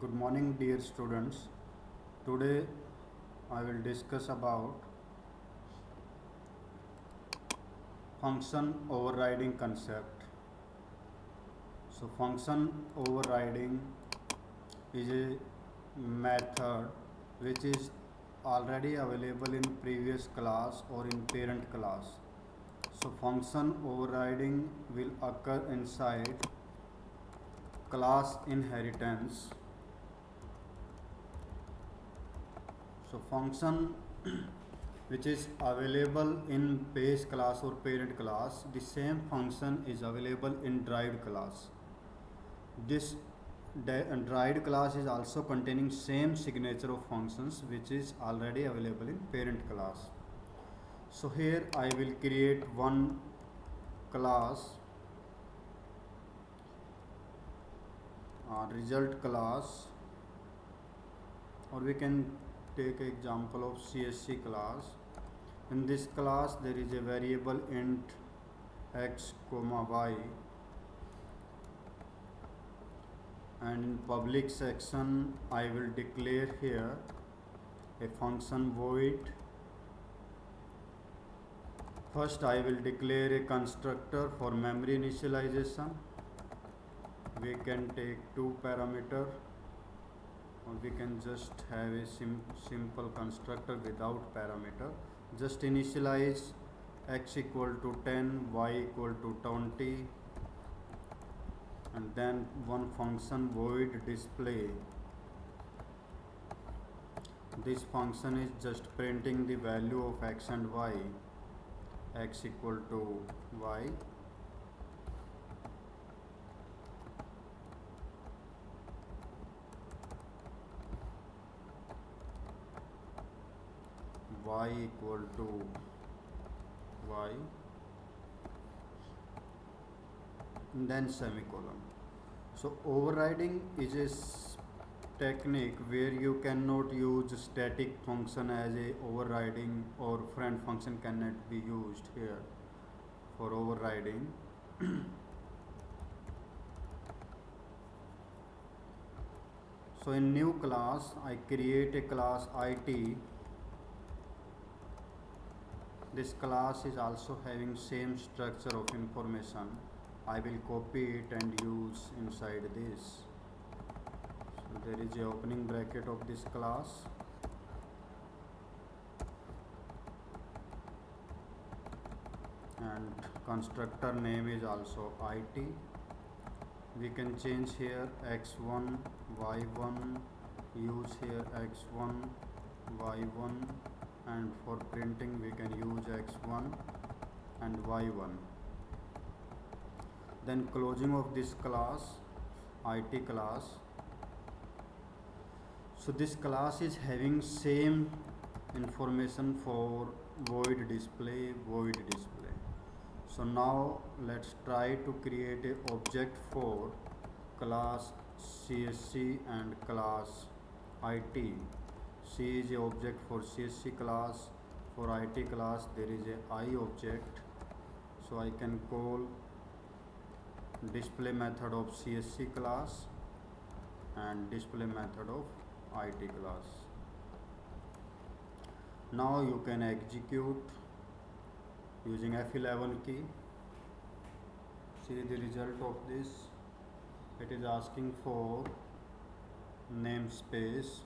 Good morning, dear students. Today I will discuss about function overriding concept. So function overriding is a method which is already available in previous class or in parent class. So function overriding will occur inside class inheritance. So function which is available in base class or parent class, the same function is available in derived class. This derived class is also containing same signature of functions which is already available in parent class. So here I will create one class, result class, or we can take example of CSC class. In this class there is a variable int x comma y, and in public section I will declare here a function void. First I will declare a constructor for memory initialization. We can take two parameter, or we can just have a simple constructor without parameter. Just initialize x equal to 10, y equal to 20, and then one function void display. This function is just printing the value of x and y, x equal to y, y equal to y, and then semicolon. So overriding is a technique where you cannot use static function as a overriding, or friend function cannot be used here for overriding. So in new class I create a class IT. This class is also having same structure of information. I will copy it and use inside this. So there is a opening bracket of this class, and constructor name is also IT. We can change here x1, y1, use here x1, y1, and for printing we can use x1 and y1. Then closing of this class, IT class. So this class is having same information for void display, void display. So now let's try to create a object for class CSC and class IT. C is a object for CSC class. For IT class there is a I object. So I can call display method of CSC class and display method of IT class. Now you can execute using F11 key. See the result of this. It is asking for namespace.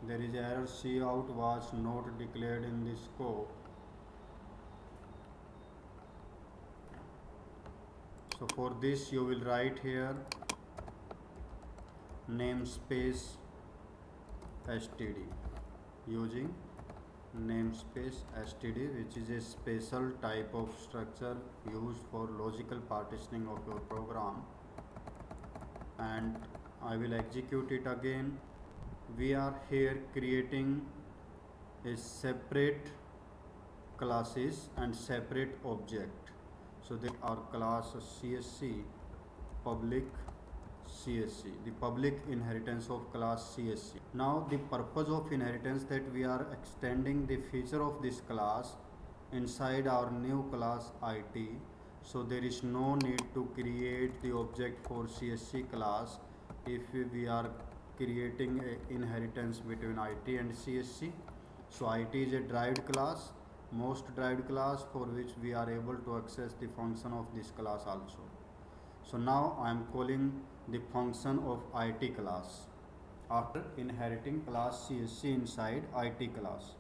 There is error cout was not declared in the scope. So for this you will write here namespace std, using namespace std, which is a special type of structure used for logical partitioning of your program. And I will execute it again. We are here creating a separate classes and separate object. So that our class CSC, public CSC, the public inheritance of class CSC. Now the purpose of inheritance, that we are extending the feature of this class inside our new class IT, so there is no need to create the object for CSC class if we are creating a inheritance between IT and CSC. So IT is a derived class, most derived class, for which we are able to access the function of this class also. So now I am calling the function of IT class after inheriting class CSC inside IT class.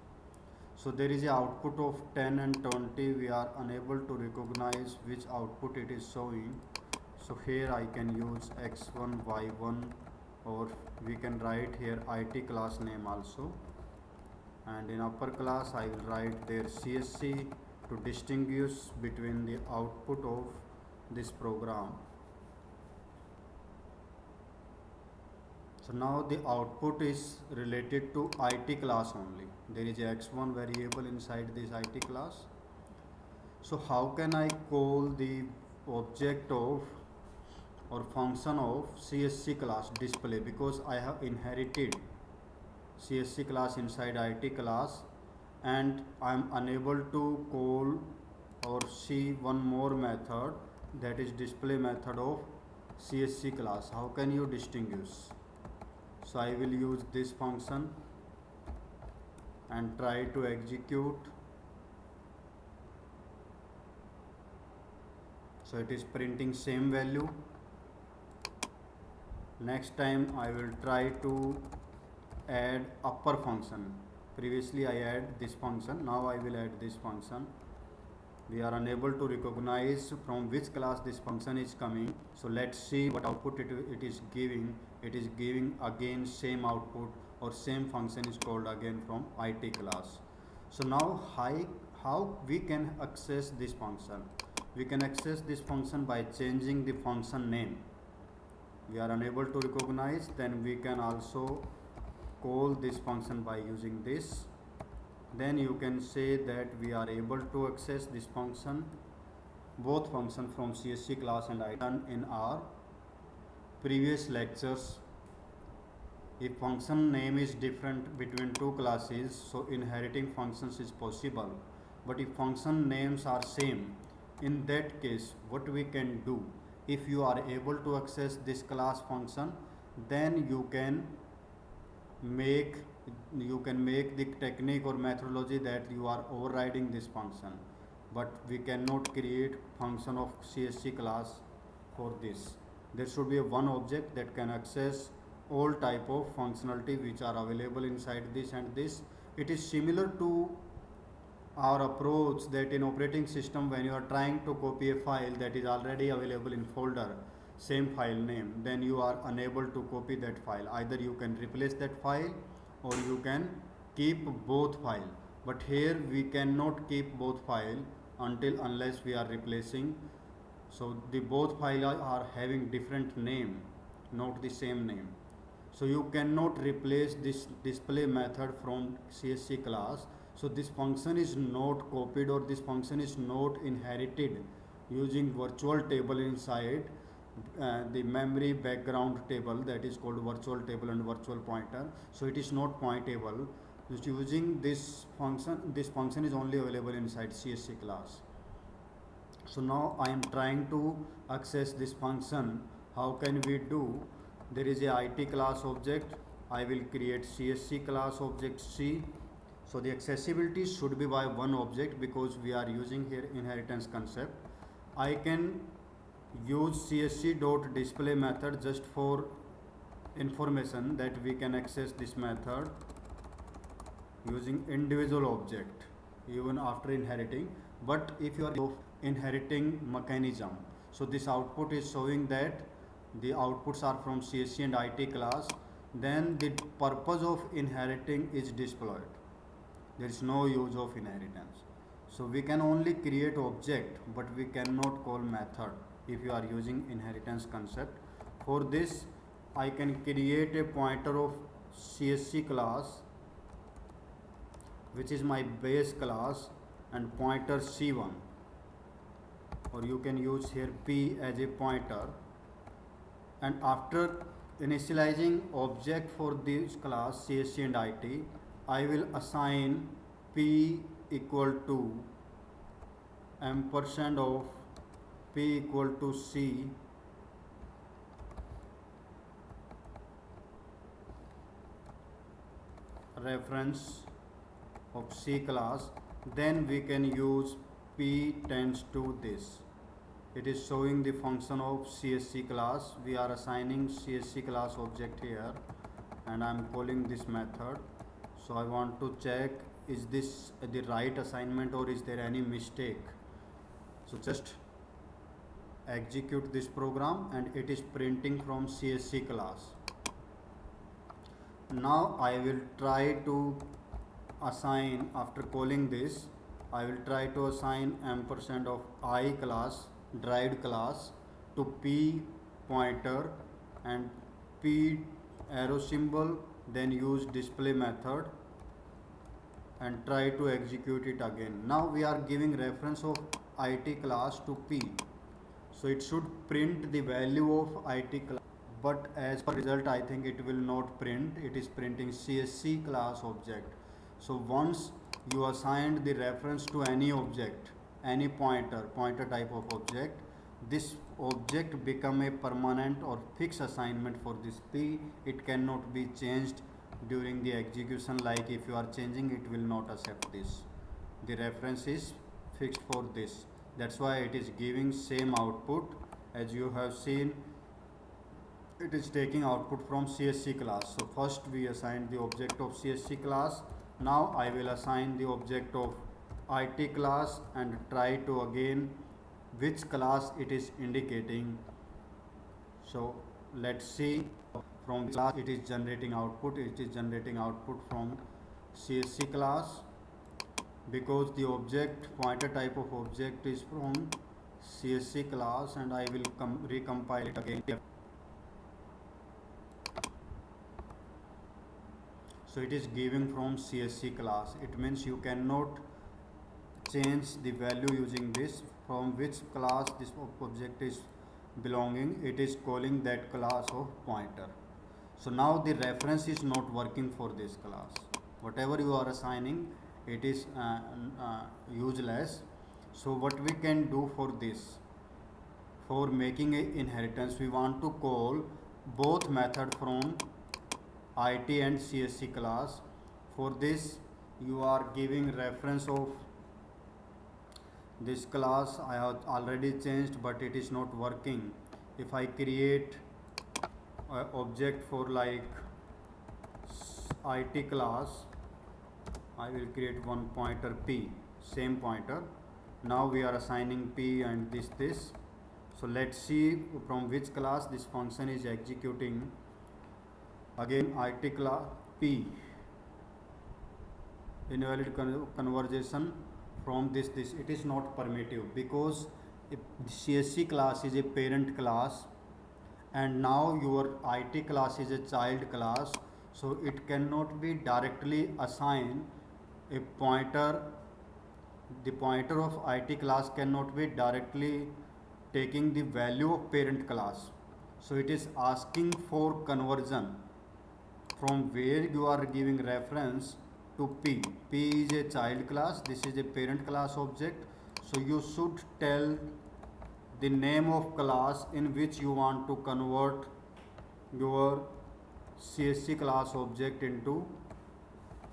So there is a output of 10 and 20. We are unable to recognize which output it is showing. So here I can use x1, y1, or we can write here IT class name also. And in upper class I will write there CSC to distinguish between the output of this program. So now the output is related to IT class only. There is a x1 variable inside this IT class. So how can I call the object of or function of CSC class display, because I have inherited CSC class inside IT class and I am unable to call or see one more method, that is display method of CSC class. How can you distinguish? So I will use this function and try to execute. So it is printing same value. Next time I will try to add upper function. Previously I add this function, now I will add this function. We are unable to recognize from which class this function is coming. So let's see what output it is giving. It is giving again same output, or same function is called again from IT class. So now how we can access this function? We can access this function by changing the function name. We are unable to recognize, then we can also call this function by using this. Then you can say that we are able to access this function, both function from CSC class and IT. In our previous lectures, if function name is different between two classes, so inheriting functions is possible. But if function names are same, in that case what we can do, if you are able to access this class function, then you can make the technique or methodology that you are overriding this function, but we cannot create function of CSC class for this. There should be one object that can access all type of functionality which are available inside this and this. It is similar to our approach that in operating system, when you are trying to copy a file that is already available in folder, same file name, then you are unable to copy that file. Either you can replace that file or you can keep both file, but here we cannot keep both file unless we are replacing. So the both file are having different name, not the same name. So you cannot replace this display method from CSC class. So this function is not copied, or this function is not inherited using virtual table inside the memory background table, that is called virtual table and virtual pointer. So it is not pointable. Just using this function is only available inside CSC class. So now I am trying to access this function. How can we do? There is a IT class object. I will create CSC class object C. So the accessibility should be by one object, because we are using here inheritance concept. I can use CSC.display method just for information that we can access this method using individual object even after inheriting. But if you are inheriting mechanism, so this output is showing that the outputs are from CSC and IT class, then the purpose of inheriting is deployed. There is no use of inheritance. So we can only create object, but we cannot call method if you are using inheritance concept. For this I can create a pointer of CSC class, which is my base class, and pointer C1, or you can use here P as a pointer. And after initializing object for this class CSC and IT, I will assign P equal to ampersand of p equal to c reference of C class, then we can use p tends to this. It is showing the function of CSC class. We are assigning CSC class object here, and I am calling this method. So I want to check, is this the right assignment or is there any mistake? So just execute this program and it is printing from CSC class. Now I will try to assign, after calling this, I will try to assign ampersand of I class, derived class, to p pointer and p arrow symbol, then use display method and try to execute it again. Now we are giving reference of IT class to p, so it should print the value of IT class, but as per result I think it will not print. It is printing CSC class object. So once you assigned the reference to any object, any pointer type of object, this object become a permanent or fixed assignment for this p. It cannot be changed during the execution, like if you are changing, it will not accept this. The reference is fixed for this. That's why it is giving same output. As you have seen, it is taking output from CSC class. So first we assigned the object of CSC class. Now I will assign the object of IT class and try to again which class it is indicating. So let's see, from class it is generating output. It is generating output from CSC class because the object pointer type of object is from CSC class, and I will recompile it again. So it is giving from CSC class. It means you cannot change the value using this, from which class this object is belonging. It is calling that class of pointer. So now the reference is not working for this class. Whatever you are assigning, it is useless. So what we can do for this, for making a inheritance, we want to call both method from IT and CSC class. For this you are giving reference of this class. I have already changed, but it is not working. If I create an object for like IT class, I will create one pointer p, same pointer. Now we are assigning p and this. So let's see from which class this function is executing. Again IT class p, invalid conversation from this. It is not permittive because CSC class is a parent class and now your IT class is a child class, so it cannot be directly assigned a pointer. The pointer of IT class cannot be directly taking the value of parent class. So it is asking for conversion from where you are giving reference to p. P is a child class, this is a parent class object. So you should tell the name of class in which you want to convert your CSC class object into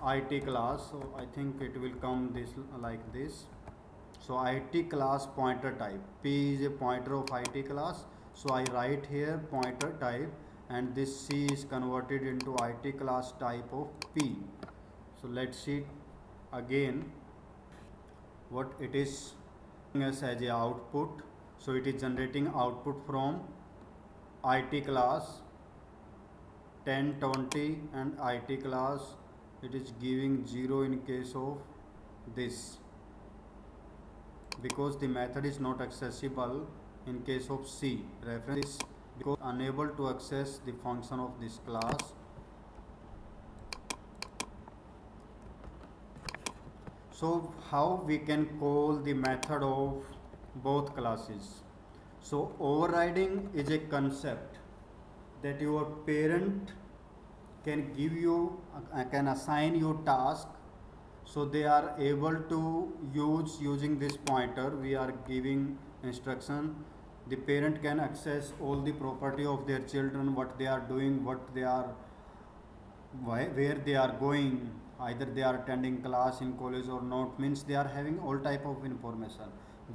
IT class. So I think it will come this like this. So IT class pointer type, p is a pointer of IT class, so I write here pointer type, and this C is converted into IT class type of P. So let's see again what it is as a output. So it is generating output from IT class 1020 and IT class. It is giving 0 in case of this, because the method is not accessible in case of C. Reference is because unable to access the function of this class. So how we can call the method of both classes? So overriding is a concept that your parent can give you, can assign you task. So they are able to use using this pointer. We are giving instruction. The parent can access all the property of their children, what they are doing, what they are, where they are going, either they are attending class in college or not, means they are having all type of information.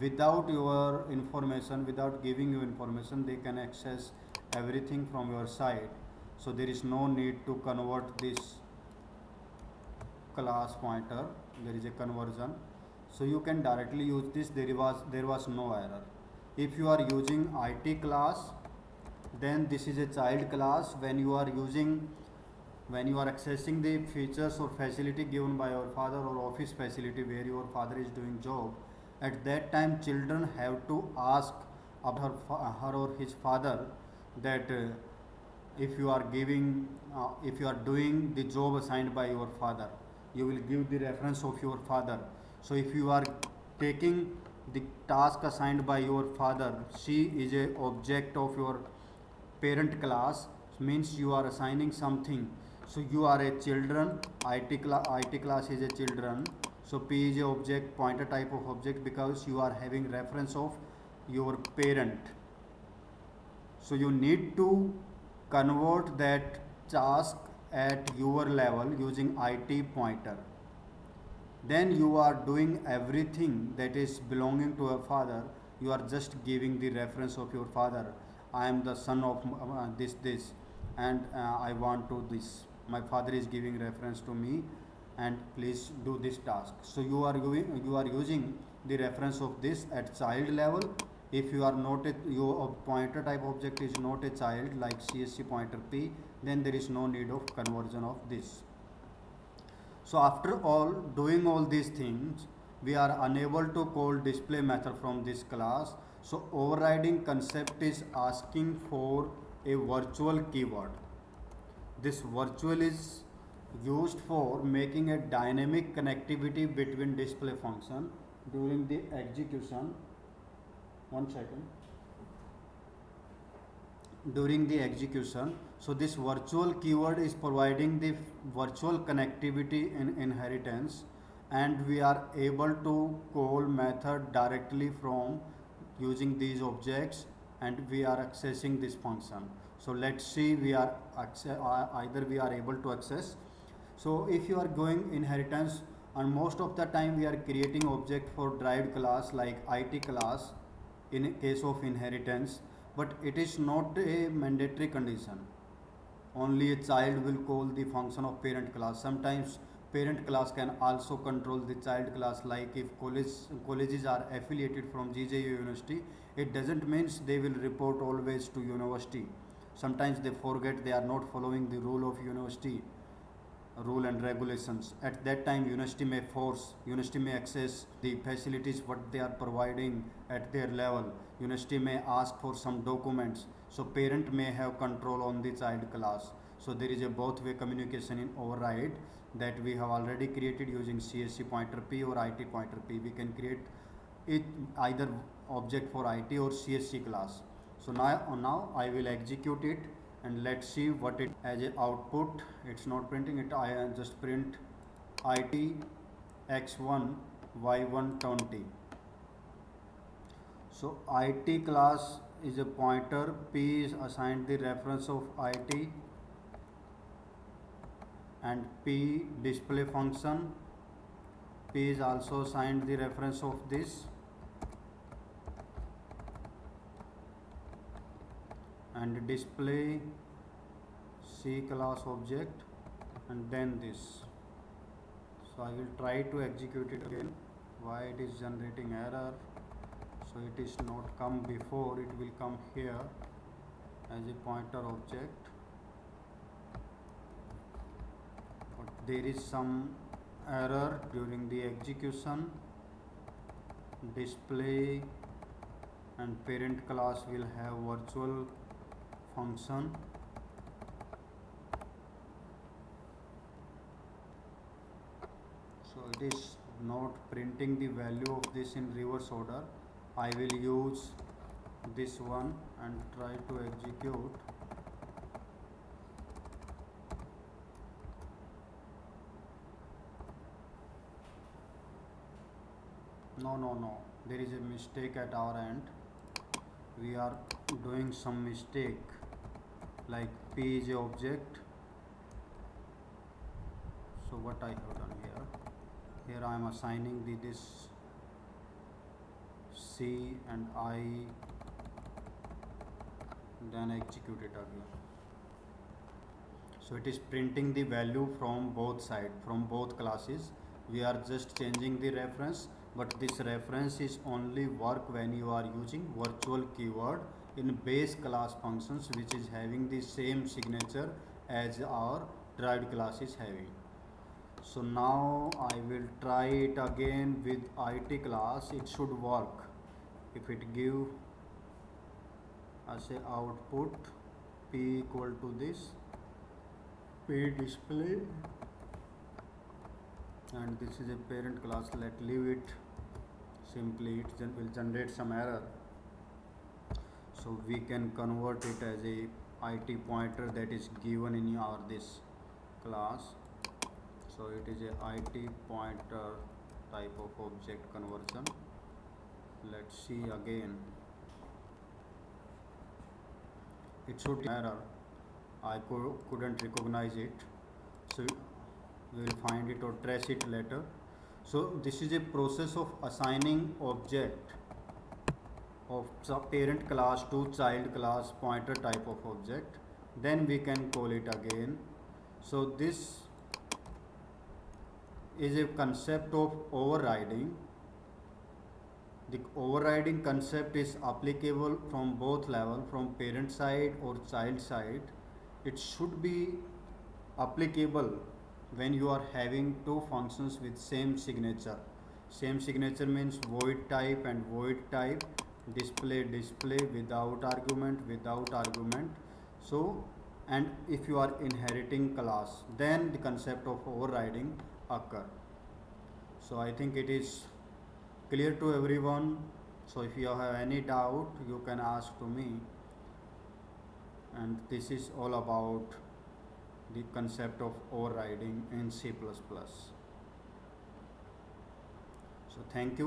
Without your information, without giving you information, they can access everything from your side. So there is no need to convert this class pointer. There is a conversion, so you can directly use this. There was no error. If you are using IT class, then this is a child class. When you are accessing the features or facility given by your father, or office facility where your father is doing job, at that time children have to ask about her or his father that if you are giving if you are doing the job assigned by your father, you will give the reference of your father. So if you are taking the task assigned by your father, she is a object of your parent class, means you are assigning something. So you are a children, IT class is a children. So P is a object, pointer type of object, because you are having reference of your parent. So you need to convert that task at your level using IT pointer. Then you are doing everything that is belonging to a father. You are just giving the reference of your father. I am the son of this, and I want to this. My father is giving reference to me, and please do this task. So you are using the reference of this at child level. If you are not your pointer type object is not a child like CSC pointer P, then there is no need of conversion of this. So after all doing all these things, we are unable to call display method from this class. So overriding concept is asking for a virtual keyword. This virtual is used for making a dynamic connectivity between display function during the execution. One second. During the execution. So this virtual keyword is providing the virtual connectivity in inheritance, and we are able to call method directly from using these objects, and we are accessing this function. So let's see, we are either we are able to access. So if you are going inheritance, and most of the time we are creating object for derived class like IT class in case of inheritance, but it is not a mandatory condition. Only a child will call the function of parent class. Sometimes parent class can also control the child class, like if colleges are affiliated from GJU University, it doesn't mean they will report always to university. Sometimes they forget, they are not following the rule of university, rule and regulations. At that time university may access the facilities what they are providing at their level. University may ask for some documents, so parent may have control on the child class. So there is a both way communication in override that we have already created using CSC pointer P or IT pointer P. We can create it either object for IT or CSC class. So now I will execute it, and let's see what it as a output. It's not printing it. I just print IT x1 y1 20. So IT class is a pointer, P is assigned the reference of IT, and P display function, P is also assigned the reference of this, and display C class object, and then this. So I will try to execute it again. Why it is generating error? So it is not come before, it will come here as a pointer object, but there is some error during the execution. Display and parent class will have virtual function. So it is not printing the value of this in reverse order. I will use this one and try to execute. No, there is a mistake at our end. We are doing some mistake, like p is a object. So what I have done here I am assigning this c and I, then execute it again. So it is printing the value from both sides, from both classes. We are just changing the reference, but this reference is only work when you are using virtual keyword in base class functions, which is having the same signature as our derived class is having. So now I will try it again with IT class. It should work. If it give as a output p equal to this p display, and this is a parent class, let leave it. Simply it will generate some error, so we can convert it as a IT pointer that is given in our this class. So it is a IT pointer type of object conversion. Let's see again. It should be error. I couldn't recognize it, so we will find it or trace it later. So this is a process of assigning object of parent class to child class pointer type of object, then we can call it again. So this is a concept of overriding. The overriding concept is applicable from both level, from parent side or child side. It should be applicable when you are having two functions with same signature. Same signature means void type and void type, display without argument. So, and if you are inheriting class, then the concept of overriding occur. So I think it is clear to everyone. So if you have any doubt, you can ask to me. And this is all about the concept of overriding in C++. So thank you.